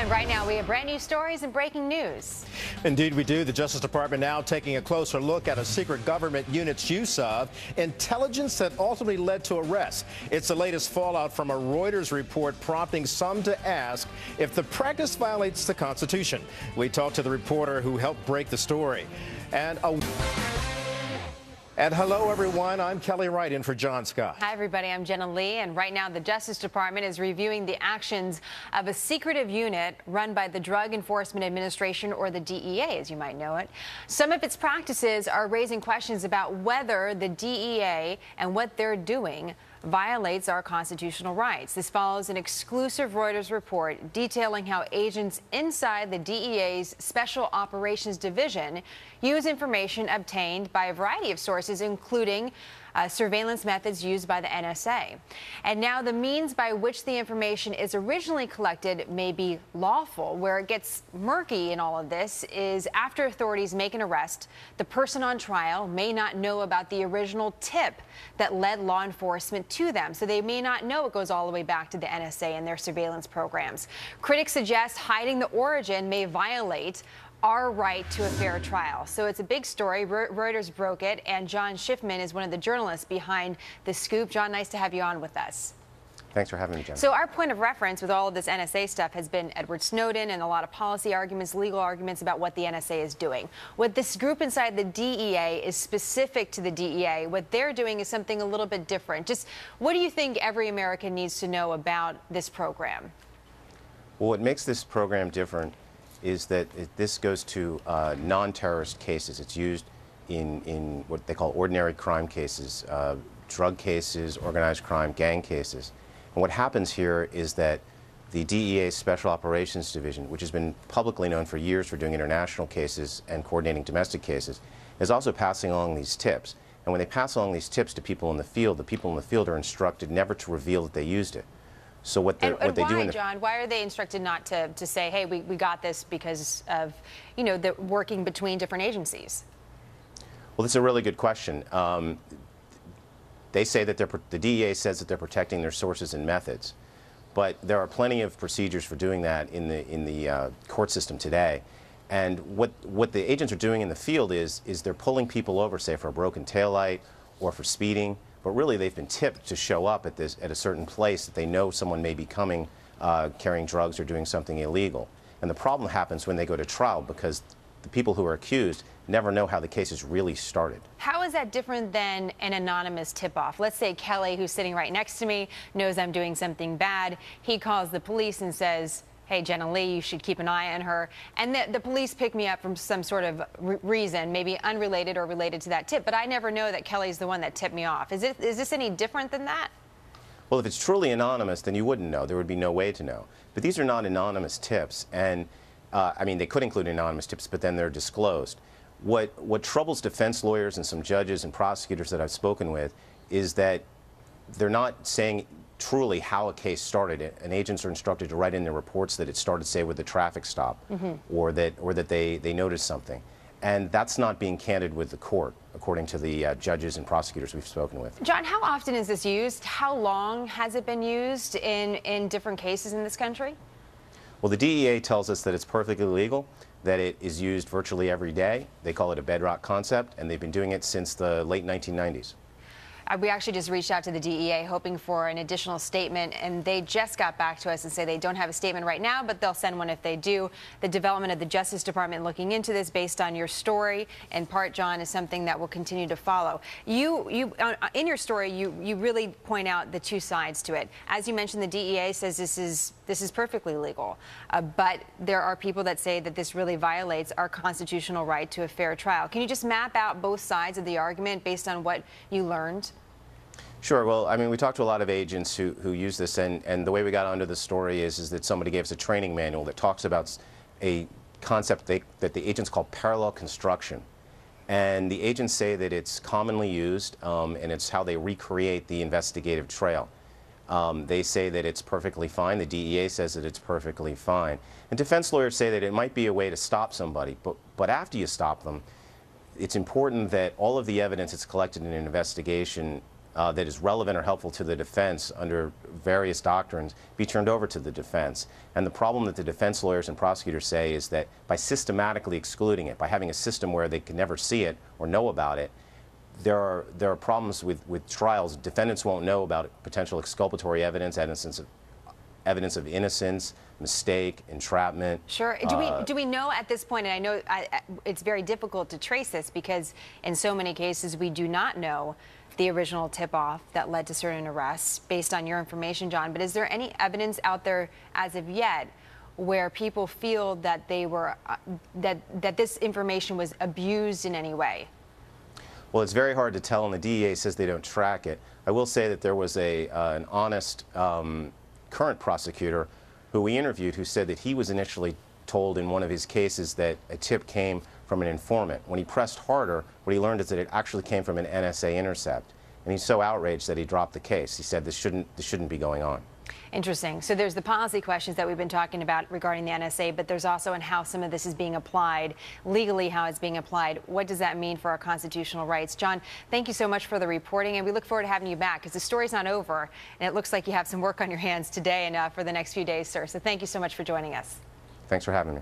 And right now we have brand new stories and breaking news. Indeed we do. The Justice Department now taking a closer look at a secret government unit's use of intelligence that ultimately led to arrests. It's the latest fallout from a Reuters report prompting some to ask if the practice violates the Constitution. We talked to the reporter who helped break the story. And hello, everyone. I'm Kelly Wright in for John Scott. Hi, everybody. I'm Jenna Lee. And right now, the Justice Department is reviewing the actions of a secretive unit run by the Drug Enforcement Administration, or the DEA, as you might know it. Some of its practices are raising questions about whether the DEA and what they're doing violates our constitutional rights. This follows an exclusive Reuters report detailing how agents inside the DEA's Special Operations Division use information obtained by a variety of sources, including surveillance methods used by the NSA. And now the means by which the information is originally collected may be lawful. Where it gets murky in all of this is after authorities make an arrest, the person on trial may not know about the original tip that led law enforcement to them. So they may not know it goes all the way back to the NSA and their surveillance programs. Critics suggest hiding the origin may violate our right to a fair trial. So it's a big story. Reuters broke it, and John Schiffman is one of the journalists behind the scoop. John, nice to have you on with us. Thanks for having me, Jen. So our point of reference with all of this NSA stuff has been Edward Snowden and a lot of policy arguments, legal arguments about what the NSA is doing. What this group inside the DEA is specific to the DEA. What they're doing is something a little bit different. Just what do you think every American needs to know about this program? Well, what makes this program different is that this goes to non-terrorist cases. It's used in what they call ordinary crime cases, drug cases, organized crime, gang cases. And what happens here is that the DEA's Special Operations Division, which has been publicly known for years for doing international cases and coordinating domestic cases, is also passing along these tips. And when they pass along these tips to people in the field, the people in the field are instructed never to reveal that they used it. So what they do in the, John, why are they instructed not to say, hey, we got this because of, you know, the working between different agencies? Well, that's a really good question. They say that the DEA says that they're protecting their sources and methods, but there are plenty of procedures for doing that in the court system today. And what the agents are doing in the field is they're pulling people over, say, for a broken taillight or for speeding. But really, they've been tipped to show up at a certain place that they know someone may be coming, carrying drugs or doing something illegal. And the problem happens when they go to trial because the people who are accused never know how the case is really started. How is that different than an anonymous tip-off? Let's say Kelly, who's sitting right next to me, knows I'm doing something bad. He calls the police and says, hey, Jenna Lee, you should keep an eye on her. And the police pick me up from some sort of reason, maybe unrelated or related to that tip. But I never know that Kelly's the one that tipped me off. Is this any different than that? Well, if it's truly anonymous, then you wouldn't know. There would be no way to know. But these are not anonymous tips. And, I mean, they could include anonymous tips, but then they're disclosed. What troubles defense lawyers and some judges and prosecutors that I've spoken with is that they're not saying truly how a case started. And agents are instructed to write in their reports that it started, say, with a traffic stop, or that they noticed something. And that's not being candid with the court, according to the judges and prosecutors we've spoken with. John, how often is this used? How long has it been used in different cases in this country? Well, the DEA tells us that it's perfectly legal, that it is used virtually every day. They call it a bedrock concept, and they've been doing it since the late 1990s. We actually just reached out to the DEA hoping for an additional statement, and they just got back to us and say they don't have a statement right now, but they'll send one if they do. The development of the Justice Department looking into this based on your story, in part, John, is something that will continue to follow. In your story, you really point out the two sides to it. As you mentioned, the DEA says this is perfectly legal, but there are people that say that this really violates our constitutional right to a fair trial. Can you just map out both sides of the argument based on what you learned? Sure. Well, I mean, we talked to a lot of agents who use this, and the way we got onto the story is that somebody gave us a training manual that talks about a concept that the agents call parallel construction. And the agents say that it's commonly used, and it's how they recreate the investigative trail. They say that it's perfectly fine. The DEA says that it's perfectly fine. And defense lawyers say that it might be a way to stop somebody, but after you stop them, it's important that all of the evidence that's collected in an investigation that is relevant or helpful to the defense under various doctrines be turned over to the defense. And the problem that the defense lawyers and prosecutors say is that by systematically excluding it, by having a system where they can never see it or know about it, there are problems with trials. Defendants won't know about potential exculpatory evidence, evidence of innocence, mistake, entrapment. Sure. Do we know at this point, and I know it's very difficult to trace this because in so many cases we do not know the original tip-off that led to certain arrests based on your information, John, but is there any evidence out there as of yet where people feel that they were that this information was abused in any way? Well, it's very hard to tell, and the DEA says they don't track it. I will say that there was an honest current prosecutor who we interviewed who said that he was initially told in one of his cases that a tip came from an informant. When he pressed harder, what he learned is that it actually came from an NSA intercept. And he's so outraged that he dropped the case. He said this shouldn't be going on. Interesting. So there's the policy questions that we've been talking about regarding the NSA, but there's also in how some of this is being applied, legally how it's being applied. What does that mean for our constitutional rights? John, thank you so much for the reporting, and we look forward to having you back because the story's not over, and it looks like you have some work on your hands today and for the next few days, sir. So thank you so much for joining us. Thanks for having me.